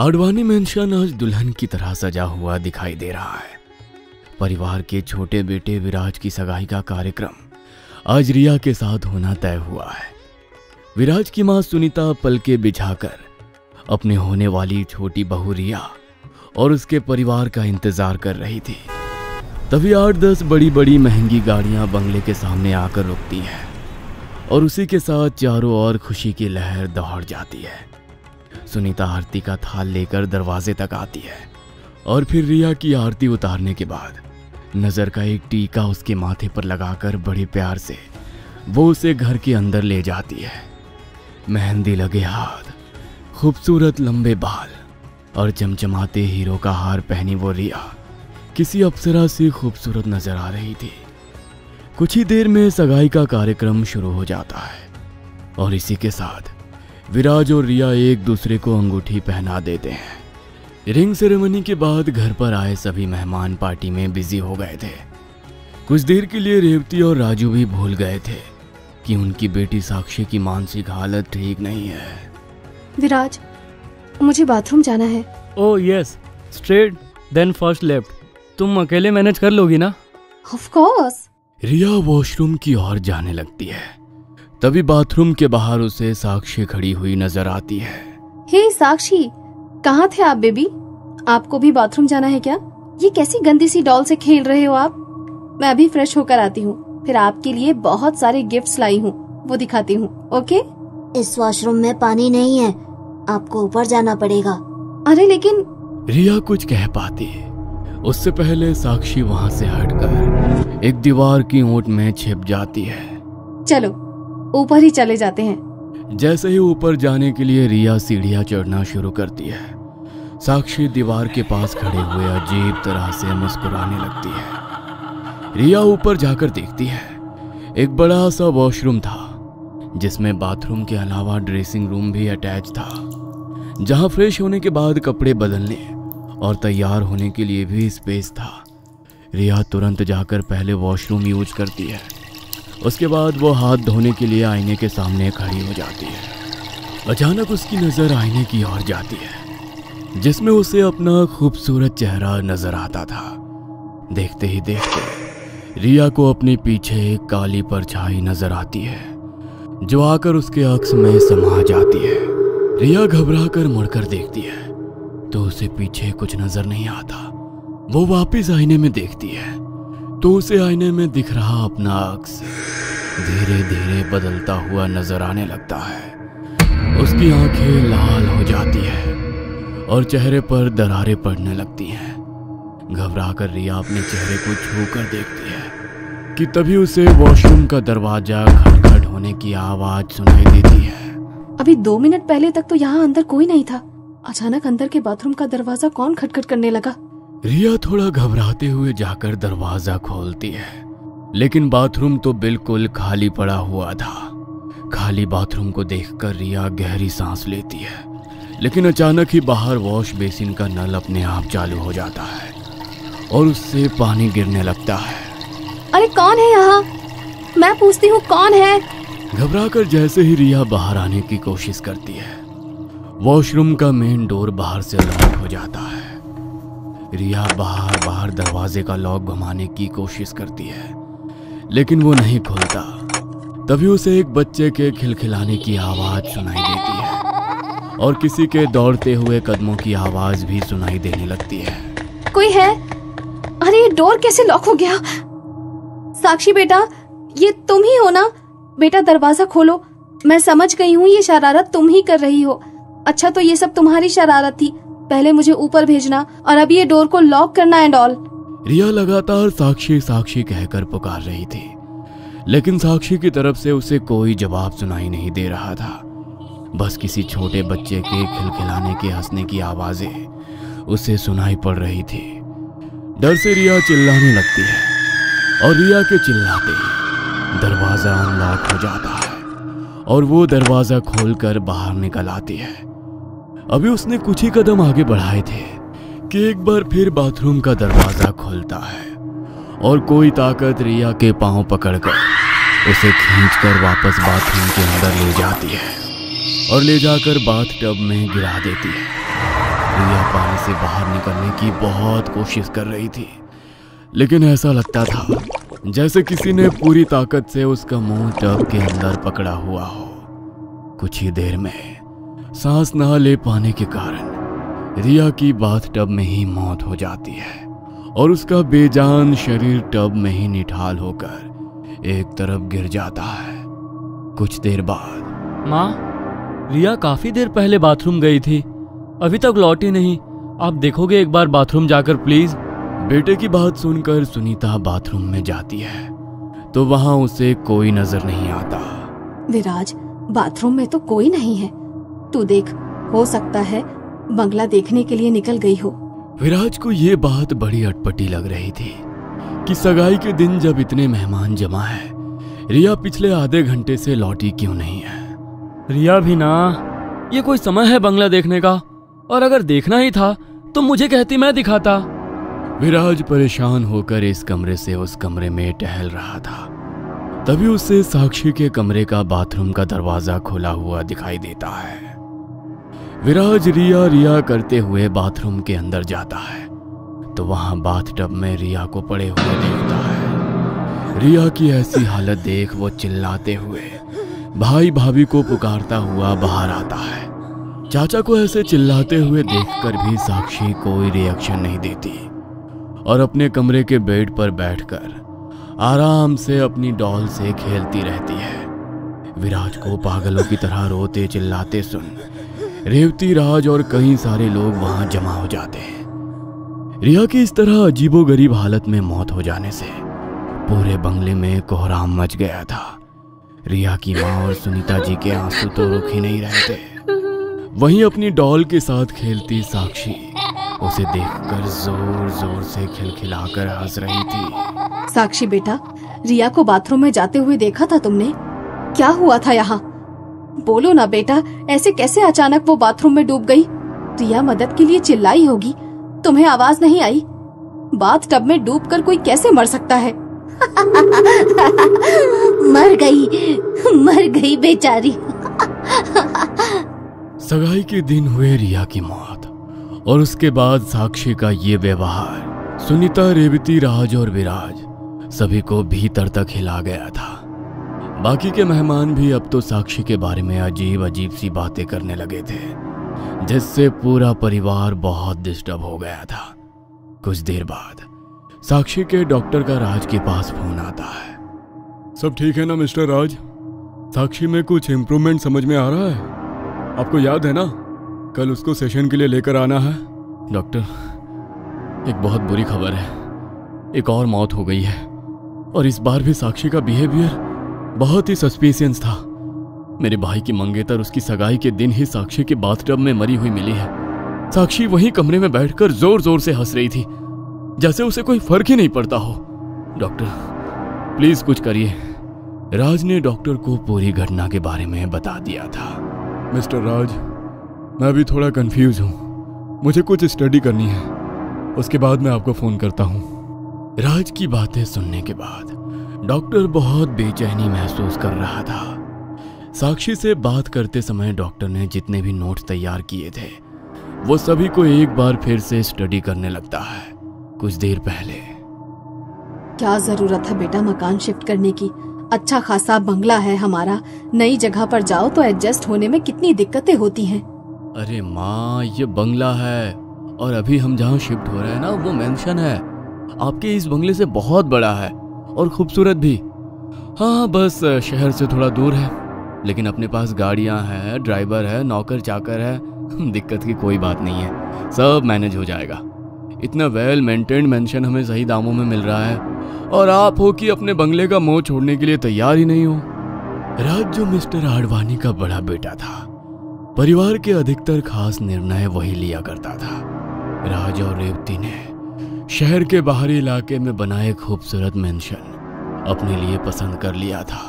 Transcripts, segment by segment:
Advani mention आज दुल्हन की तरह सजा हुआ दिखाई दे रहा है। परिवार के छोटे बेटे विराज की सगाई का कार्यक्रम आज रिया के साथ होना तय हुआ है। विराज की मां सुनीता पलके बिछाकर अपने होने वाली छोटी बहू रिया और उसके परिवार का इंतजार कर रही थी। तभी 8-10 बड़ी बड़ी महंगी गाड़ियां बंगले के सामने आकर रुकती हैं और उसी के साथ चारों ओर खुशी की लहर दौड़ जाती है। सुनीता आरती का थाल लेकर दरवाजे तक आती है और फिर रिया की आरती उतारने के बाद नजर का एक टीका उसके माथे पर लगाकर बड़े प्यार से वो उसे घर के अंदर ले जाती है। मेहंदी लगे हाथ, खूबसूरत लंबे बाल और चमचमाते हीरो का हार पहनी वो रिया किसी अप्सरा से खूबसूरत नजर आ रही थी। कुछ ही देर में सगाई का कार्यक्रम शुरू हो जाता है और इसी के साथ विराज और रिया एक दूसरे को अंगूठी पहना देते हैं। रिंग सेरेमनी के बाद घर पर आए सभी मेहमान पार्टी में बिजी हो गए थे। कुछ देर के लिए रेवती और राजू भी भूल गए थे कि उनकी बेटी साक्षी की मानसिक हालत ठीक नहीं है। विराज, मुझे बाथरूम जाना है। Oh yes, straight then first left. तुम अकेले मैनेज कर लोगी ना? Of course. रिया वॉशरूम की ओर जाने लगती है। तभी बाथरूम के बाहर उसे साक्षी खड़ी हुई नजर आती है। हे साक्षी, कहाँ थे आप बेबी? आपको भी बाथरूम जाना है क्या? ये कैसी गंदी सी डॉल से खेल रहे हो आप? मैं अभी फ्रेश होकर आती हूँ, फिर आपके लिए बहुत सारे गिफ्ट्स लाई हूँ, वो दिखाती हूँ। ओके? इस वॉशरूम में पानी नहीं है, आपको ऊपर जाना पड़ेगा। अरे लेकिन रिया कुछ कह पाती उससे पहले साक्षी वहाँ से हटकर एक दीवार की ओट में छिप जाती है। चलो ऊपर ही चले जाते हैं। जैसे ही ऊपर जाने के लिए रिया सीढ़ियां चढ़ना शुरू करती है, साक्षी दीवार के पास खड़े हुए अजीब तरह से मुस्कुराने लगती है। रिया ऊपर जाकर देखती है एक बड़ा सा वॉशरूम था जिसमें बाथरूम के अलावा ड्रेसिंग रूम भी अटैच था, जहां फ्रेश होने के बाद कपड़े बदलने और तैयार होने के लिए भी स्पेस था। रिया तुरंत जाकर पहले वॉशरूम यूज करती है, उसके बाद वो हाथ धोने के लिए आईने के सामने खड़ी हो जाती है। अचानक उसकी नज़र आईने की ओर जाती है जिसमें उसे अपना खूबसूरत चेहरा नजर आता था। देखते ही देखते रिया को अपने पीछे एक काली परछाई नजर आती है जो आकर उसके अक्स में समा जाती है। रिया घबराकर मुड़कर देखती है तो उसे पीछे कुछ नजर नहीं आता। वो वापस आईने में देखती है तो उसे आईने में दिख रहा अपना अक्स धीरे धीरे बदलता हुआ नजर आने लगता है। उसकी आंखें लाल हो जाती है और चेहरे पर दरारें पड़ने लगती हैं। घबराकर रिया अपने चेहरे को छूकर देखती है कि तभी उसे वॉशरूम का दरवाजा खटखट होने की आवाज सुनाई देती है। अभी 2 मिनट पहले तक तो यहाँ अंदर कोई नहीं था, अचानक अंदर के बाथरूम का दरवाजा कौन खटखट करने लगा? रिया थोड़ा घबराते हुए जाकर दरवाजा खोलती है, लेकिन बाथरूम तो बिल्कुल खाली पड़ा हुआ था। खाली बाथरूम को देखकर रिया गहरी सांस लेती है, लेकिन अचानक ही बाहर वॉश बेसिन का नल अपने आप चालू हो जाता है और उससे पानी गिरने लगता है। अरे कौन है यहाँ? मैं पूछती हूँ कौन है? घबराकर जैसे ही रिया बाहर आने की कोशिश करती है, वॉशरूम का मेन डोर बाहर से लॉक हो जाता है। रिया बाहर दरवाजे का लॉक घुमाने की कोशिश करती है, लेकिन वो नहीं खुलता। तभी उसे एक बच्चे के खिलखिलाने की आवाज सुनाई देती है और किसी के दौड़ते हुए कदमों की आवाज भी सुनाई देने लगती है। कोई है? अरे ये डोर कैसे लॉक हो गया? साक्षी बेटा, ये तुम ही हो ना? बेटा दरवाजा खोलो, मैं समझ गई हूँ ये शरारत तुम ही कर रही हो। अच्छा तो ये सब तुम्हारी शरारत थी, पहले मुझे ऊपर भेजना और अब ये डोर को लॉक करना एंड ऑल। रिया लगातार साक्षी साक्षी कहकर पुकार रही थी, लेकिन साक्षी की तरफ से उसे कोई जवाब सुनाई नहीं दे रहा था। बस किसी छोटे बच्चे के खिलखिलाने के हंसने की आवाजें उसे सुनाई पड़ रही थी। डर से रिया चिल्लाने लगती है और रिया के चिल्लाते ही दरवाजा अनलॉक हो जाता है और वो दरवाजा खोलकर बाहर निकल आती है। अभी उसने कुछ ही कदम आगे बढ़ाए थे कि एक बार फिर बाथरूम का दरवाजा खुलता है और कोई ताकत रिया के पांव पकड़कर उसे खींचकर वापस बाथरूम के अंदर ले जाती है और ले जाकर बाथ टब में गिरा देती है। रिया पानी से बाहर निकलने की बहुत कोशिश कर रही थी, लेकिन ऐसा लगता था जैसे किसी ने पूरी ताकत से उसका मुंह टब के अंदर पकड़ा हुआ हो। कुछ ही देर में सांस ना ले पाने के कारण रिया की बाथ टब में ही मौत हो जाती है और उसका बेजान शरीर टब में ही निठाल होकर एक तरफ गिर जाता है। कुछ देर बाद माँ, रिया काफी देर पहले बाथरूम गई थी, अभी तक लौटी नहीं। आप देखोगे एक बार बाथरूम जाकर प्लीज? बेटे की बात सुनकर सुनीता बाथरूम में जाती है तो वहां उसे कोई नजर नहीं आता। विराज, बाथरूम में तो कोई नहीं है, तू देख, हो सकता है बंगला देखने के लिए निकल गई हो। विराज को ये बात बड़ी अटपटी लग रही थी कि सगाई के दिन जब इतने मेहमान जमा है, रिया पिछले आधे घंटे से लौटी क्यों नहीं है। रिया भी ना, ये कोई समय है बंगला देखने का? और अगर देखना ही था तो मुझे कहती, मैं दिखाता। विराज परेशान होकर इस कमरे से उस कमरे में टहल रहा था। तभी उसे साक्षी के कमरे का बाथरूम का दरवाजा खुला हुआ दिखाई देता है। विराज रिया रिया करते हुए बाथरूम के अंदर जाता है तो वहां बाथटब में रिया को पड़े हुए देखता है। रिया की ऐसी हालत देख वो चिल्लाते हुए भाई भाभी को पुकारता हुआ बाहर आता है। चाचा को ऐसे चिल्लाते हुए देखकर भी साक्षी कोई रिएक्शन नहीं देती और अपने कमरे के बेड पर बैठकर आराम से अपनी डॉल से खेलती रहती है। विराज को पागलों की तरह रोते चिल्लाते सुन रेवती, राज और कई सारे लोग वहां जमा हो जाते हैं। रिया की इस तरह अजीबोगरीब हालत में मौत हो जाने से पूरे बंगले में कोहराम मच गया था। रिया की माँ और सुनीता जी के आंसू तो रुक ही नहीं रहे थे। वहीं अपनी डॉल के साथ खेलती साक्षी उसे देखकर जोर जोर से खिलखिलाकर हंस रही थी। साक्षी बेटा, रिया को बाथरूम में जाते हुए देखा था तुमने? क्या हुआ था यहाँ? बोलो ना बेटा, ऐसे कैसे अचानक वो बाथरूम में डूब गई? रिया मदद के लिए चिल्लाई होगी, तुम्हें आवाज नहीं आई? बाथ टब में डूबकर कोई कैसे मर सकता है? मर गई बेचारी। सगाई के दिन हुए रिया की मौत और उसके बाद साक्षी का ये व्यवहार सुनीता, रेवती, राज और विराज सभी को भीतर तक हिला गया था। बाकी के मेहमान भी अब तो साक्षी के बारे में अजीब अजीब सी बातें करने लगे थे, जिससे पूरा परिवार बहुत डिस्टर्ब हो गया था। कुछ देर बाद साक्षी के डॉक्टर का राज के पास फोन आता है। सब ठीक है ना मिस्टर राज? साक्षी में कुछ इम्प्रूवमेंट समझ में आ रहा है? आपको याद है ना, कल उसको सेशन के लिए लेकर आना है। डॉक्टर, एक बहुत बुरी खबर है, एक और मौत हो गई है और इस बार भी साक्षी का बिहेवियर बहुत ही सस्पिशियस था। मेरे भाई की मंगेतर उसकी सगाई के दिन ही साक्षी के बाथटब में मरी हुई मिली है। साक्षी वहीं कमरे में बैठकर जोर जोर से हंस रही थी, जैसे उसे कोई फर्क ही नहीं पड़ता हो। डॉक्टर प्लीज कुछ करिए। राज ने डॉक्टर को पूरी घटना के बारे में बता दिया था। मिस्टर राज, मैं भी थोड़ा कंफ्यूज हूँ, मुझे कुछ स्टडी करनी है, उसके बाद मैं आपको फोन करता हूँ। राज की बातें सुनने के बाद डॉक्टर बहुत बेचैनी महसूस कर रहा था। साक्षी से बात करते समय डॉक्टर ने जितने भी नोट्स तैयार किए थे वो सभी को एक बार फिर से स्टडी करने लगता है। कुछ देर पहले क्या जरूरत है बेटा मकान शिफ्ट करने की? अच्छा खासा बंगला है हमारा, नई जगह पर जाओ तो एडजस्ट होने में कितनी दिक्कतें होती हैं। अरे माँ, ये बंगला है और अभी हम जहाँ शिफ्ट हो रहे हैं ना वो मेंशन है। आपके इस बंगले से बहुत बड़ा है और खूबसूरत भी। हाँ, बस शहर से थोड़ा दूर है, लेकिन अपने पास गाड़ियाँ हैं, ड्राइवर है, नौकर चाकर है, दिक्कत की कोई बात नहीं है, सब मैनेज हो जाएगा। इतना वेल मेंटेन्ड मेंशन हमें सही दामों में मिल रहा है और आप हो कि अपने बंगले का मोह छोड़ने के लिए तैयार ही नहीं हो। राज जो मिस्टर आडवाणी का बड़ा बेटा था, परिवार के अधिकतर खास निर्णय वही लिया करता था। राज और रेवती ने शहर के बाहरी इलाके में बनाए खूबसूरत मेंशन अपने लिए पसंद कर लिया था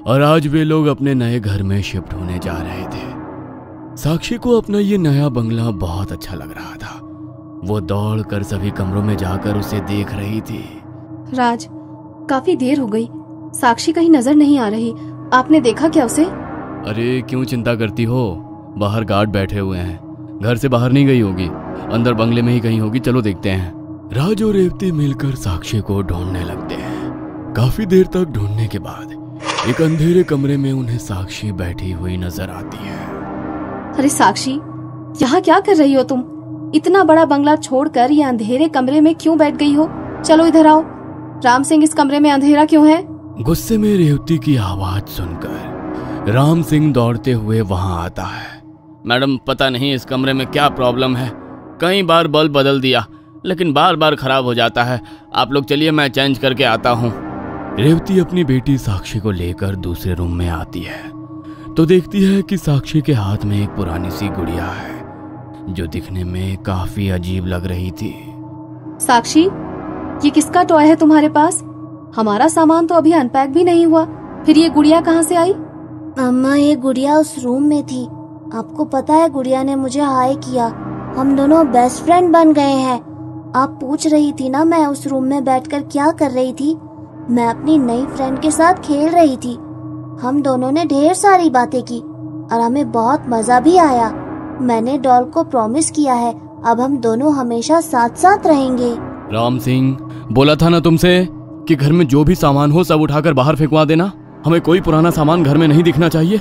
और आज वे लोग अपने नए घर में शिफ्ट होने जा रहे थे। साक्षी को अपना ये नया बंगला बहुत अच्छा लग रहा था। वो दौड़कर सभी कमरों में जाकर उसे देख रही थी। राज, काफी देर हो गई, साक्षी कहीं नजर नहीं आ रही, आपने देखा क्या उसे? अरे क्यों चिंता करती हो, बाहर गार्ड बैठे हुए हैं, घर से बाहर नहीं गई होगी, अंदर बंगले में ही कहीं होगी, चलो देखते हैं। राज और रेवती मिलकर साक्षी को ढूंढने लगते हैं। काफी देर तक ढूंढने के बाद एक अंधेरे कमरे में उन्हें साक्षी बैठी हुई नजर आती है। अरे साक्षी, यहाँ क्या कर रही हो तुम? इतना बड़ा बंगला छोड़कर ये अंधेरे कमरे में क्यों बैठ गई हो? चलो इधर आओ। राम सिंह, इस कमरे में अंधेरा क्यों है? गुस्से में रेवती की आवाज सुनकर राम सिंह दौड़ते हुए वहां आता है। मैडम, पता नहीं इस कमरे में क्या प्रॉब्लम है, कई बार बल्ब बदल दिया लेकिन बार बार खराब हो जाता है। आप लोग चलिए, मैं चेंज करके आता हूँ। रेवती अपनी बेटी साक्षी को लेकर दूसरे रूम में आती है तो देखती है कि साक्षी के हाथ में एक पुरानी सी गुड़िया है जो दिखने में काफी अजीब लग रही थी। साक्षी, ये किसका टॉय है तुम्हारे पास? हमारा सामान तो अभी अनपैक भी नहीं हुआ, फिर ये गुड़िया कहाँ से आई? अम्मा, ये गुड़िया उस रूम में थी। आपको पता है, गुड़िया ने मुझे हाय किया। हम दोनों बेस्ट फ्रेंड बन गए हैं। आप पूछ रही थी ना मैं उस रूम में बैठकर क्या कर रही थी? मैं अपनी नई फ्रेंड के साथ खेल रही थी। हम दोनों ने ढेर सारी बातें की और हमें बहुत मजा भी आया। मैंने डॉल को प्रॉमिस किया है, अब हम दोनों हमेशा साथ साथ रहेंगे। राम सिंह, बोला था ना तुमसे कि घर में जो भी सामान हो सब उठाकर बाहर फेंकवा देना। हमें कोई पुराना सामान घर में नहीं दिखना चाहिए।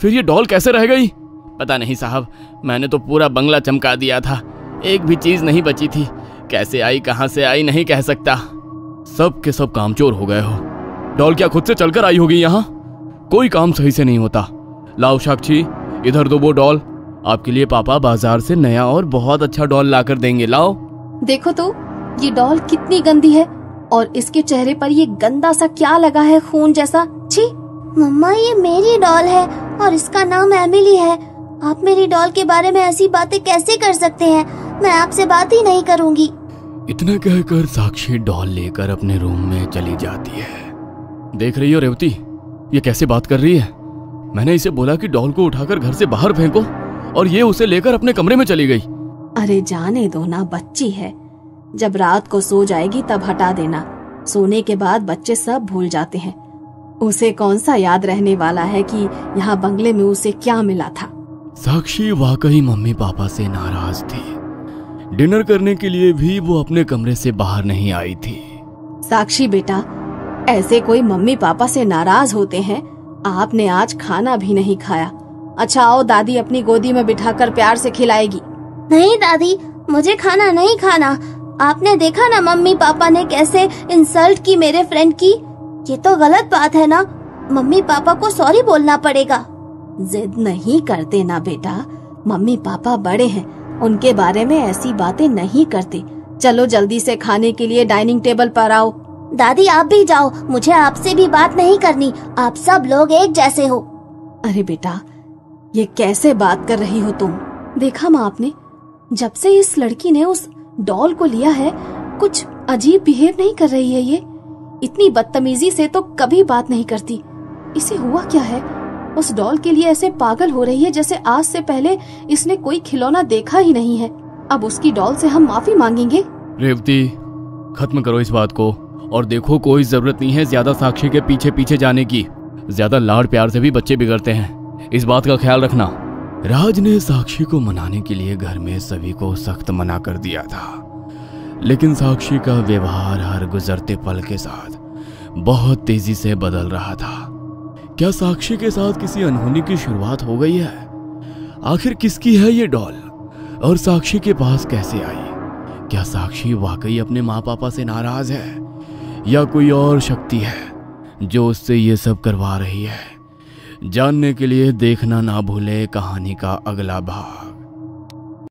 फिर ये डॉल कैसे रह गई? पता नहीं साहब, मैंने तो पूरा बंगला चमका दिया था, एक भी चीज नहीं बची थी। कैसे आई, कहां से आई, नहीं कह सकता। सब के सब कामचोर हो गए हो। डॉल क्या खुद से चलकर आई होगी यहाँ? कोई काम सही से नहीं होता। लाओ साक्षी, इधर दो वो डॉल। आपके लिए पापा बाजार से नया और बहुत अच्छा डॉल लाकर देंगे। लाओ। देखो तो, ये डॉल कितनी गंदी है और इसके चेहरे पर ये गंदा सा क्या लगा है, खून जैसा। छी! मम्मा, ये मेरी डॉल है और इसका नाम एमिली है। आप मेरी डॉल के बारे में ऐसी बातें कैसे कर सकते हैं? मैं आपसे बात ही नहीं करूंगी। इतना कहकर साक्षी डॉल लेकर अपने रूम में चली जाती है। देख रही हो रेवती, ये कैसे बात कर रही है? मैंने इसे बोला कि डॉल को उठाकर घर से बाहर फेंको और ये उसे लेकर अपने कमरे में चली गई। अरे जाने दो ना, बच्ची है। जब रात को सो जाएगी तब हटा देना। सोने के बाद बच्चे सब भूल जाते हैं। उसे कौन सा याद रहने वाला है कि यहाँ बंगले में उसे क्या मिला था। साक्षी वाकई मम्मी पापा से नाराज थी। डिनर करने के लिए भी वो अपने कमरे से बाहर नहीं आई थी। साक्षी बेटा, ऐसे कोई मम्मी पापा से नाराज होते हैं? आपने आज खाना भी नहीं खाया। अच्छा आओ, दादी अपनी गोदी में बिठाकर प्यार से खिलाएगी। नहीं दादी, मुझे खाना नहीं खाना। आपने देखा ना मम्मी पापा ने कैसे इंसल्ट की मेरे फ्रेंड की। ये तो गलत बात है ना। मम्मी पापा को सॉरी बोलना पड़ेगा। जिद नहीं करते ना बेटा, मम्मी पापा बड़े हैं, उनके बारे में ऐसी बातें नहीं करते। चलो जल्दी से खाने के लिए डाइनिंग टेबल पर आओ। दादी आप भी जाओ, मुझे आपसे भी बात नहीं करनी। आप सब लोग एक जैसे हो। अरे बेटा, ये कैसे बात कर रही हो तुम? देखा माँ आपने, जब से इस लड़की ने उस डॉल को लिया है कुछ अजीब बिहेव नहीं कर रही है। ये इतनी बदतमीजी से तो कभी बात नहीं करती। इसे हुआ क्या है? उस डॉल के लिए ऐसे पागल हो रही है जैसे आज से पहले इसने कोई खिलौना देखा ही नहीं है। अब उसकी डॉल से हम माफी मांगेंगे? रेवती, खत्म करो इस बात को और देखो, कोई जरूरत नहीं है ज्यादा साक्षी के पीछे पीछे जाने की। ज्यादा लाड़ प्यार से भी बच्चे बिगड़ते हैं, इस बात का ख्याल रखना। राज ने साक्षी को मनाने के लिए घर में सभी को सख्त मना कर दिया था, लेकिन साक्षी का व्यवहार हर गुजरते पल के साथ बहुत तेजी से बदल रहा था। क्या साक्षी के साथ किसी अनहोनी की शुरुआत हो गई है? आखिर किसकी है ये डॉल और साक्षी के पास कैसे आई? क्या साक्षी वाकई अपने माँ पापा से नाराज है या कोई और शक्ति है जो उससे ये सब करवा रही है? जानने के लिए देखना ना भूले कहानी का अगला भाग।